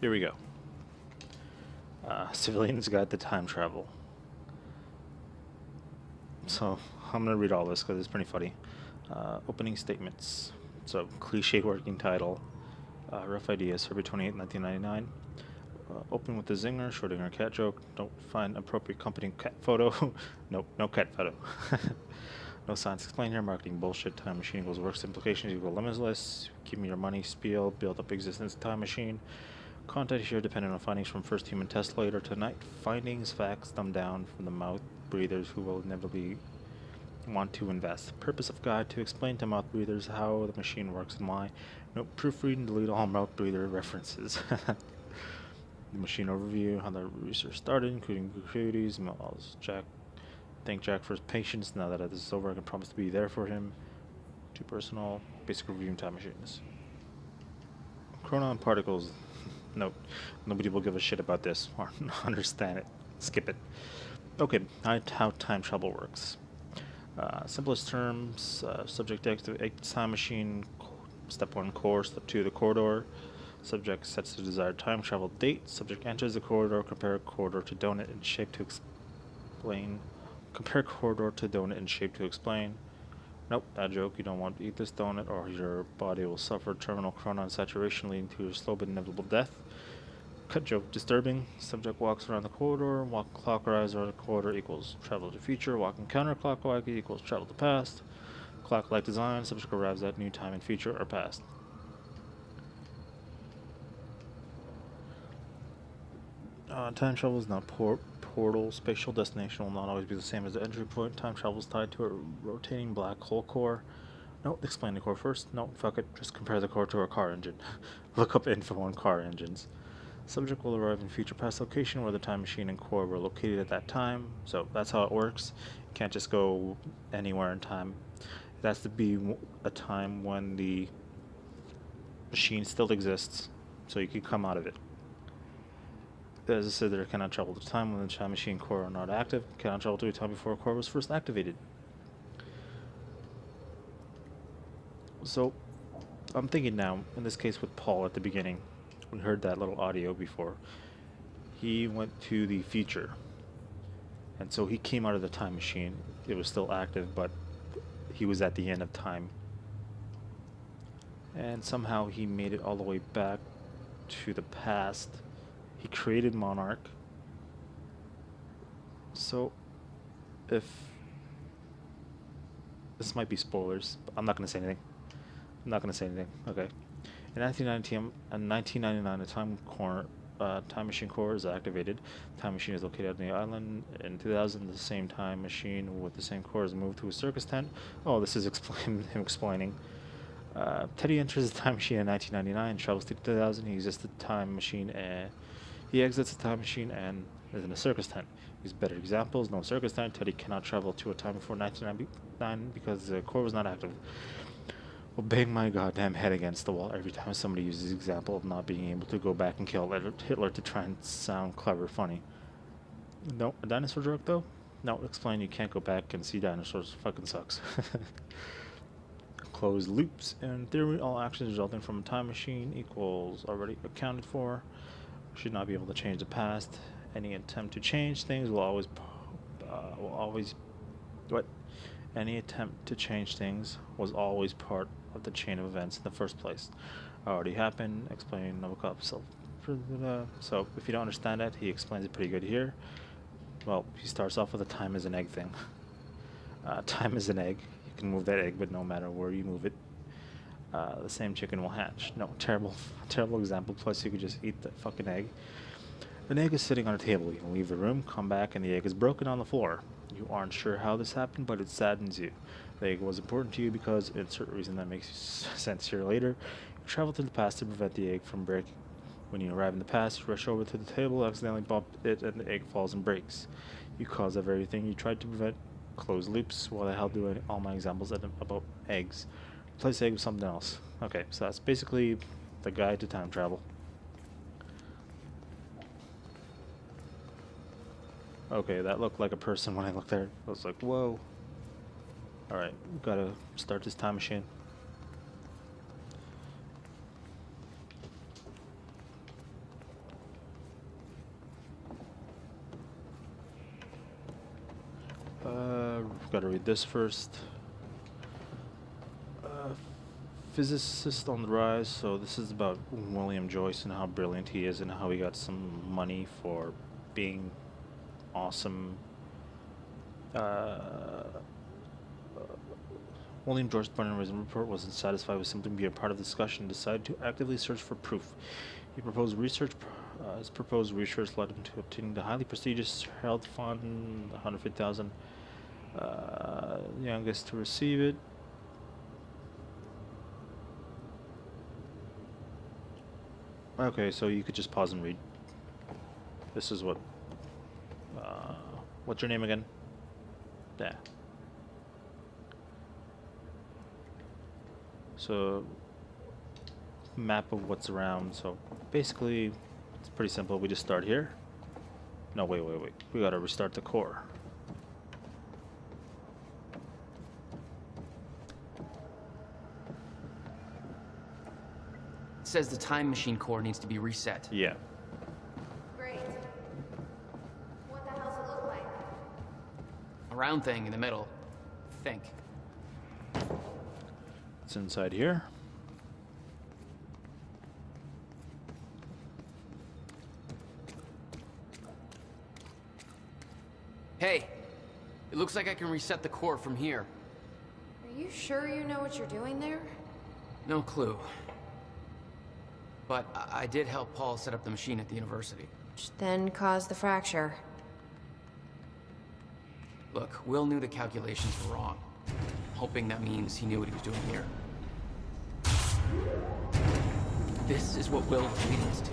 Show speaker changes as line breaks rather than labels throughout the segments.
Here we go. Civilians Guide to Time Travel. So I'm gonna read all this because it's pretty funny. Opening statements. So cliche working title. Rough ideas. February 28, 1999. Open with a zinger, Schrodinger cat joke. Don't find appropriate company cat photo. Nope, no cat photo. No science explained here. Marketing bullshit. Time machine equals works implications equal limitless. Give me your money. Spiel. Build up existence. Time machine. Content here dependent on findings from first human test later tonight. Findings, facts dumbed down from the mouth breathers who will inevitably want to invest. Purpose of guide to explain to mouth breathers how the machine works and why. Note proofread and delete all mouth breather references. The machine overview, how the research started, including gratuities, emails. Thank Jack for his patience. Now that this is over, I can promise to be there for him. Too personal. Basic review time machines. Chronon particles. Nope. Nobody will give a shit about this or understand it. Skip it. Okay, how time travel works. Simplest terms, subject activates time machine, step 1 core, step 2 the corridor. Subject sets the desired time travel date. Subject enters the corridor, compare corridor to donut in shape to explain. Compare corridor to donut in shape to explain. Nope, that joke. You don't want to eat this donut or your body will suffer terminal chronon saturation leading to your slow but inevitable death. Cut joke. Disturbing. Subject walks around the corridor. Walk clockwise around the corridor equals travel to future. Walking counterclockwise equals travel to past. Clock-like design. Subject arrives at new time and future or past. Time travel is not portal. Spatial destination will not always be the same as the entry point. Time travel is tied to a rotating black hole core. No, explain the core first. No, fuck it. Just compare the core to a car engine. Look up info on car engines. Subject will arrive in future past location where the time machine and core were located at that time. So that's how it works. You can't just go anywhere in time. It has to be a time when the machine still exists, so you can come out of it. As I said, there cannot travel to time when the time machine core are not active. Cannot travel to a time before a core was first activated. So, I'm thinking now, in this case with Paul at the beginning, we heard that little audio before. He went to the future. And so he came out of the time machine. It was still active, but he was at the end of time. And somehow he made it all the way back to the past. He created Monarch. So, if... This might be spoilers, but I'm not going to say anything. Okay. In 1999, the time machine core is activated. Time machine is located on the island. In 2000, the same time machine with the same core is moved to a circus tent. Oh, this is him explaining. Teddy enters the time machine in 1999, travels to 2000. He exits the time machine and he exits the time machine and is in a circus tent. Use better examples. No circus tent. Teddy cannot travel to a time before 1999 because the core was not active. Will bang my goddamn head against the wall every time somebody uses the example of not being able to go back and kill Hitler to try and sound clever, funny. No, a dinosaur joke though? No, explain you can't go back and see dinosaurs. Fucking sucks. Closed loops. In theory, all actions resulting from a time machine equals already accounted for. Should not be able to change the past. Any attempt to change things will always Any attempt to change things was always part of the chain of events in the first place. Already happened. Explain Nabokov self. So if you don't understand that, he explains it pretty good here. Well, he starts off with a time is an egg thing. Time is an egg. You can move that egg, but no matter where you move it, the same chicken will hatch. No, terrible example. Plus, you could just eat the fucking egg. An egg is sitting on a table. You can leave the room, come back, and the egg is broken on the floor. You aren't sure how this happened, but it saddens you. The egg was important to you because insert reason that makes sense here later. You travel to the past to prevent the egg from breaking. When you arrive in the past, you rush over to the table, accidentally bump it, and the egg falls and breaks. You cause that very thing you tried to prevent. Closed loops. Why the hell do all my examples about eggs? Replace egg with something else. Okay, so that's basically the guide to time travel. Okay, that looked like a person when I looked there. I was like, whoa. Alright, gotta start this time machine. Got to read this first. Physicist on the rise. So this is about William Joyce and how brilliant he is and how he got some money for being awesome. William Joyce Barnum's report wasn't satisfied with simply being a part of the discussion and decided to actively search for proof. He proposed research. His proposed research led him to obtaining the highly prestigious Herald Fund, $150,000, youngest to receive it. Okay, so you could just pause and read. This is what. What's your name again? Yeah. So, map of what's around. So, basically, it's pretty simple. We just start here. No, wait. We gotta restart the core.
It says the time machine core needs to be reset.
Yeah.
Great. What the hell's it look like?
A round thing in the middle. Think.
It's inside here.
Hey, it looks like I can reset the core from here.
Are you sure you know what you're doing there?
No clue. But I did help Paul set up the machine at the university.
Which then caused the fracture.
Look, Will knew the calculations were wrong. Hoping that means he knew what he was doing here. This is what Will was leading us to.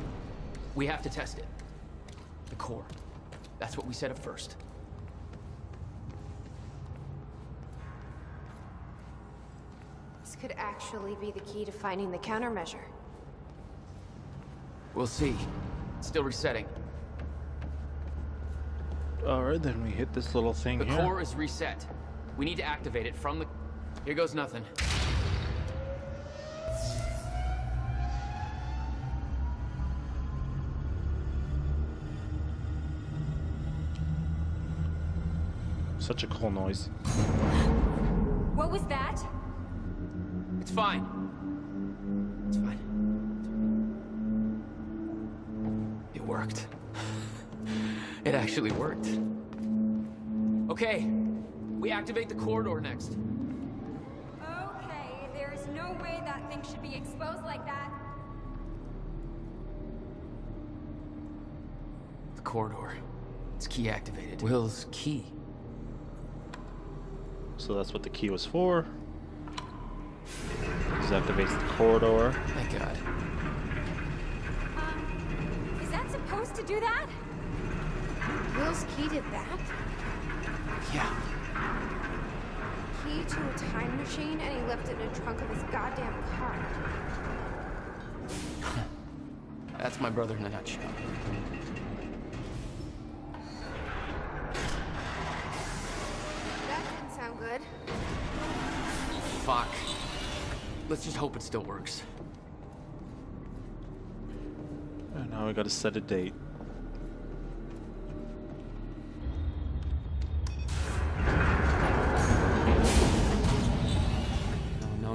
We have to test it. The core. That's what we set up first.
This could actually be the key to finding the countermeasure.
We'll see. It's still resetting.
Alright, then we hit this little thing
The
here.
core is reset. We need to activate it from the... Here goes nothing.
Such a cool noise.
What was that?
It's fine. It's fine. It worked. It actually worked. Okay, we activate the corridor next.
Okay, there is no way that thing should be exposed like that.
The corridor. It's key activated. Will's key.
So that's what the key was for. Deactivates the corridor.
Thank God.
Is that supposed to do that?
Will's key did that?
Yeah.
Key to a time machine, and he left it in the trunk of his goddamn car.
That's my brother in a nutshell.
That didn't sound good.
Fuck. Let's just hope it still works.
And now we gotta set a date.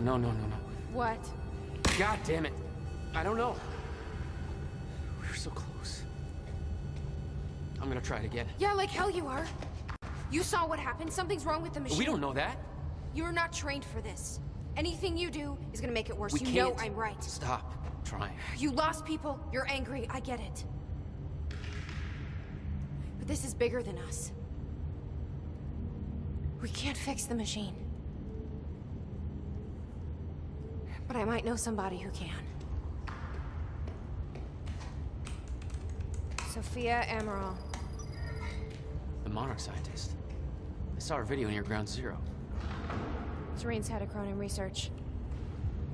No.
What?
God damn it. I don't know. We were so close. I'm gonna try it again.
Yeah, like hell you are. You saw what happened. Something's wrong with the machine.
We don't know that.
You're not trained for this. Anything you do is gonna make it worse.
We
You
can't.
know I'm right.
Stop trying.
You lost people. You're angry. I get it. But this is bigger than us. We can't fix the machine. But I might know somebody who can. Sophia Amaral.
The Monarch scientist. I saw her video near Ground Zero.
Serene's had a Cronin research.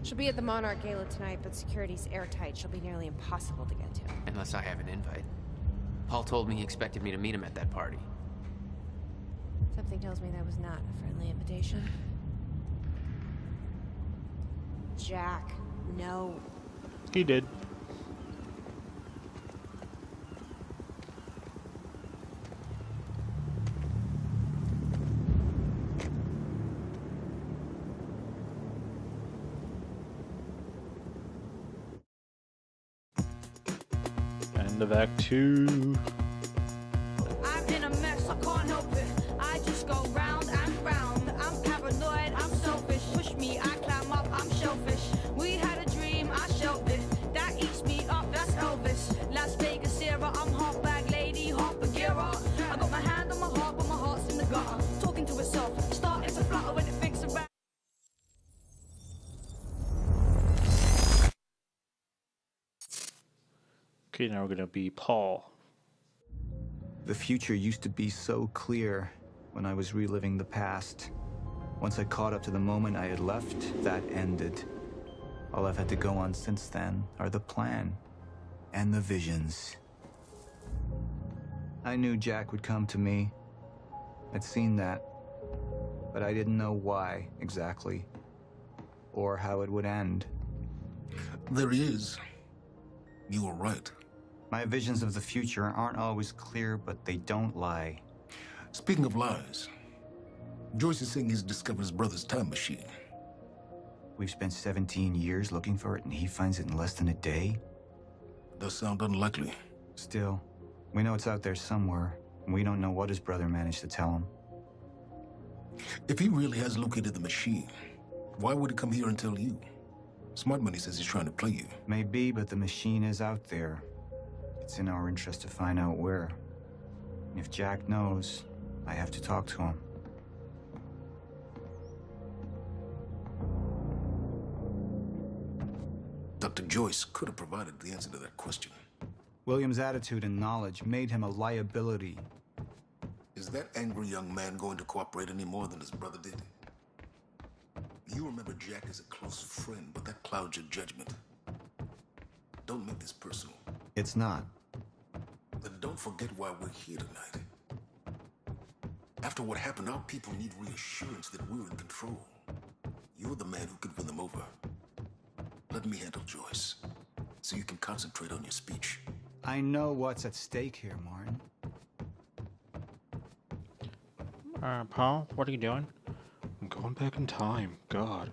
She'll be at the Monarch Gala tonight, but security's airtight. She'll be nearly impossible to get to.
Unless I have an invite. Paul told me he expected me to meet him at that party.
Something tells me that was not a friendly invitation. Jack, no.
He did. of Act 2.
I'm in a mess, I can't help it. I just go round and round. I'm paranoid, I'm selfish. Push me, I climb up, I'm shellfish. We had a dream, I shelved it. That eats me up, that's Elvis. Las Vegas era, I'm half bag lady, half Bagheera. I got my hand on my heart, but my heart's in the gutter. Talking to itself, starting to flutter when it thinks about.
Okay, now we're gonna be Paul.
The future used to be so clear when I was reliving the past. Once I caught up to the moment I had left, that ended. All I've had to go on since then are the plan and the visions. I knew Jack would come to me. I'd seen that, but I didn't know why exactly, or how it would end.
There he is. You were right.
My visions of the future aren't always clear, but they don't lie.
Speaking of lies, Joyce is saying he's discovered his brother's time machine.
We've spent 17 years looking for it, and he finds it in less than a day?
Does sound unlikely.
Still, we know it's out there somewhere, and we don't know what his brother managed to tell him.
If he really has located the machine, why would he come here and tell you? Smart Money says he's trying to play you.
Maybe, but the machine is out there. It's in our interest to find out where. And if Jack knows, I have to talk to him.
Dr. Joyce could have provided the answer to that question.
William's attitude and knowledge made him a liability.
Is that angry young man going to cooperate any more than his brother did? You remember Jack as a close friend, but that clouds your judgment. Don't make this personal.
It's not.
Then don't forget why we're here tonight. After what happened, our people need reassurance that we're in control. You're the man who could win them over. Let me handle Joyce, so you can concentrate on your speech.
I know what's at stake here, Martin.
Paul, what are you doing? I'm going back in time. God.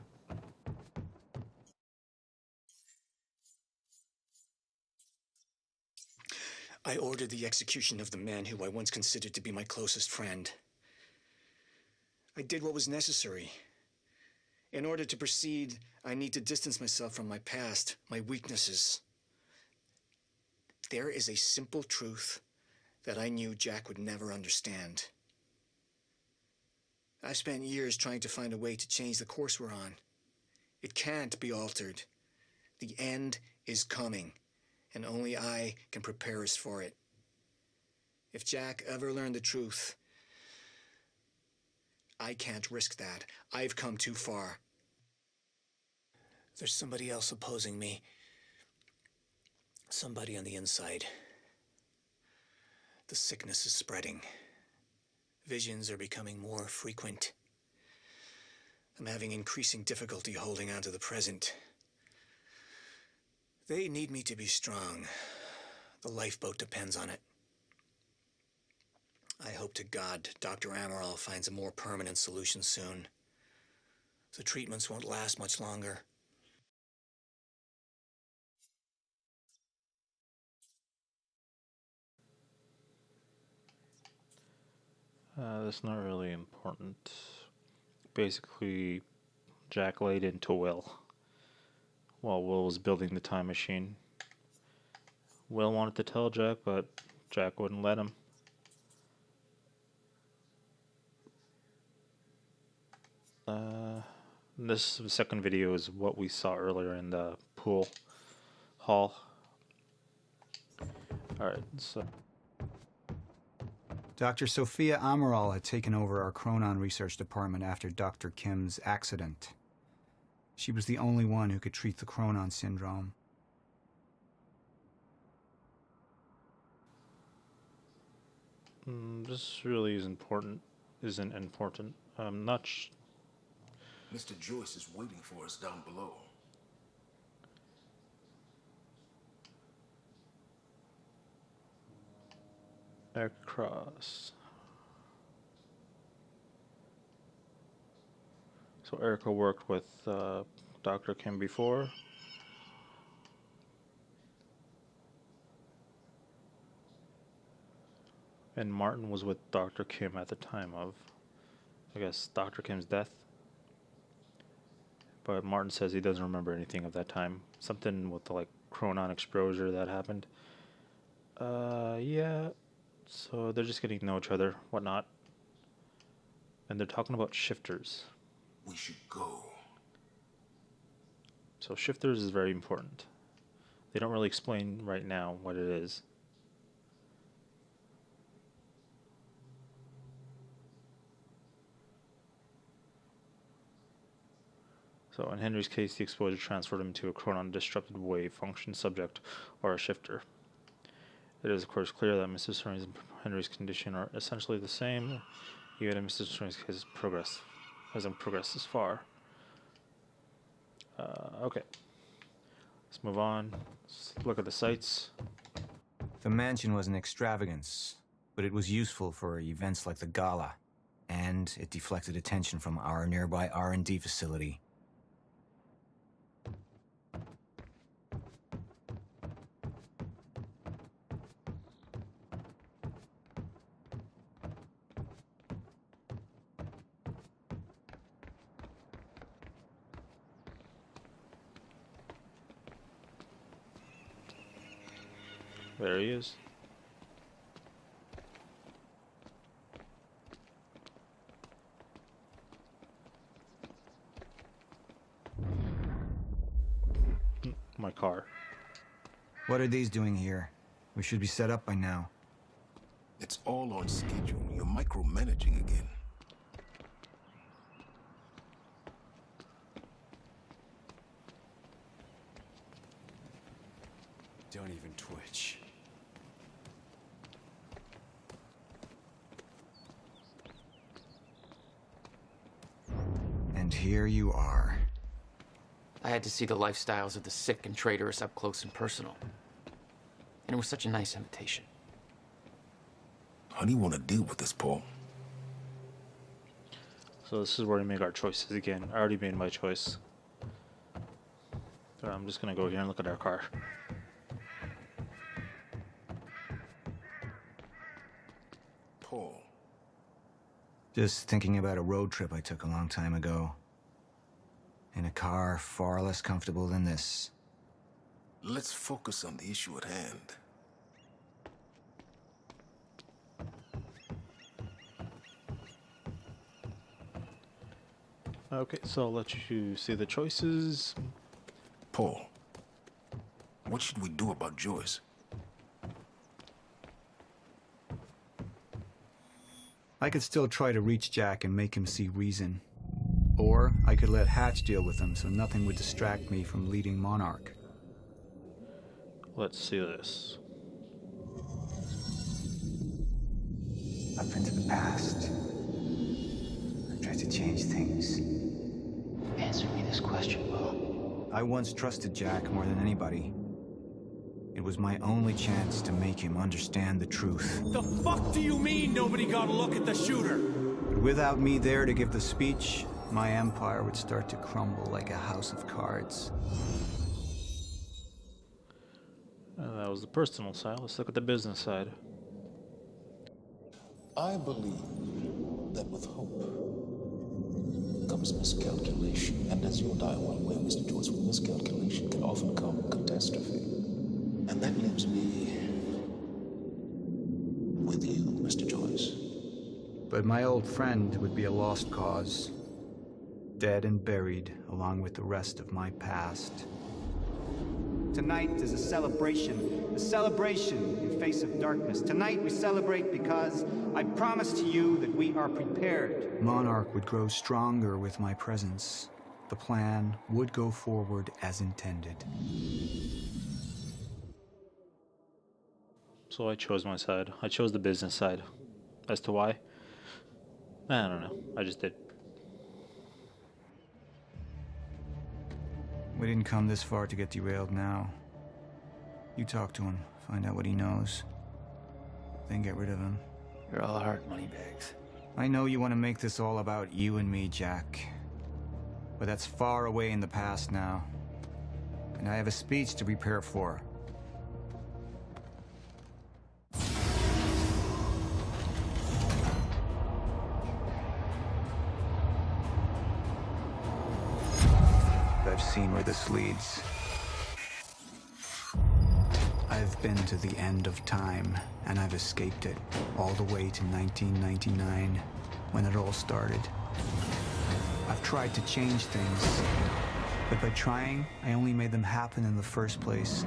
I ordered the execution of the man who I once considered to be my closest friend. I did what was necessary. In order to proceed, I need to distance myself from my past, my weaknesses. There is a simple truth that I knew Jack would never understand. I spent years trying to find a way to change the course we're on. It can't be altered. The end is coming, and only I can prepare us for it. If Jack ever learned the truth, I can't risk that. I've come too far. There's somebody else opposing me. Somebody on the inside. The sickness is spreading. Visions are becoming more frequent. I'm having increasing difficulty holding on to the present. They need me to be strong. The lifeboat depends on it. I hope to God Dr. Amaral finds a more permanent solution soon. The treatments won't last much longer.
That's not really important. Basically, Jack laid into Will while Will was building the time machine. Will wanted to tell Jack, but Jack wouldn't let him. This second video is what we saw earlier in the pool hall. Alright, so
Dr. Sophia Amaral had taken over our Chronon research department after Dr. Kim's accident. She was the only one who could treat the Chronon syndrome.
this really isn't important. I'm not
Mr. Joyce is waiting for us down below.
across. So Erica worked with Dr. Kim before. And Martin was with Dr. Kim at the time of, I guess, Dr. Kim's death. But Martin says he doesn't remember anything of that time. Something with the, like, chronon exposure that happened. Yeah. So they're just getting to know each other, whatnot. And they're talking about shifters.
We should go.
So shifters is very important. They don't really explain right now what it is. So in Henry's case, the exposure transferred him to a chronon-disrupted wave function subject, or a shifter. It is, of course, clear that Mr. Soren's and Henry's condition are essentially the same, even in Mr. Soren's case hasn't progressed this far. Okay. Let's move on. Let's look at the sights.
The mansion was an extravagance, but it was useful for events like the gala, and it deflected attention from our nearby R&D facility.
There he is. My car.
What are these doing here? We should be set up by now.
It's all on schedule. You're micromanaging again.
Don't even twitch.
And here you are.
I had to see the lifestyles of the sick and traitorous up close and personal. And it was such a nice invitation.
How do you want to deal with this, Paul?
So this is where we make our choices again. I already made my choice. So I'm just gonna go here and look at our car.
Paul.
Just thinking about a road trip I took a long time ago. In a car far less comfortable than this.
Let's focus on the issue at hand.
Okay, so I'll let you see the choices.
Paul, what should we do about Joyce?
I could still try to reach Jack and make him see reason. Or I could let Hatch deal with him so nothing would distract me from leading Monarch.
Let's see this.
Up into the past. I tried to change things.
Answer me this question, Bo.
I once trusted Jack more than anybody. It was my only chance to make him understand the truth.
The fuck do you mean nobody got a look at the shooter?
But without me there to give the speech, my empire would start to crumble like a house of cards.
That was the personal side. Let's look at the business side.
I believe that with hope comes miscalculation, and as you and I are well aware, Mr. Joyce, with miscalculation can often come catastrophe. And that leaves me with you, Mr. Joyce.
But my old friend would be a lost cause. Dead and buried, along with the rest of my past. Tonight is a celebration in face of darkness. Tonight we celebrate because I promise to you that we are prepared. Monarch would grow stronger with my presence. The plan would go forward as intended.
So I chose my side. I chose the business side. As to why? I don't know. I just did.
We didn't come this far to get derailed now. You talk to him, find out what he knows. Then get rid of him.
You're all heart moneybags.
I know you want to make this all about you and me, Jack. But that's far away in the past now. And I have a speech to prepare for. I've seen where this leads. I've been to the end of time, and I've escaped it, all the way to 1999, when it all started. I've tried to change things, but by trying, I only made them happen in the first place.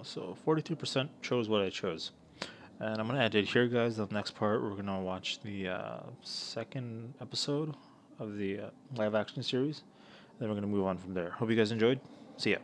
So 42% chose what I chose. And I'm going to end it here, guys. The next part, we're going to watch the second episode of the live action series. Then we're going to move on from there. Hope you guys enjoyed. See ya.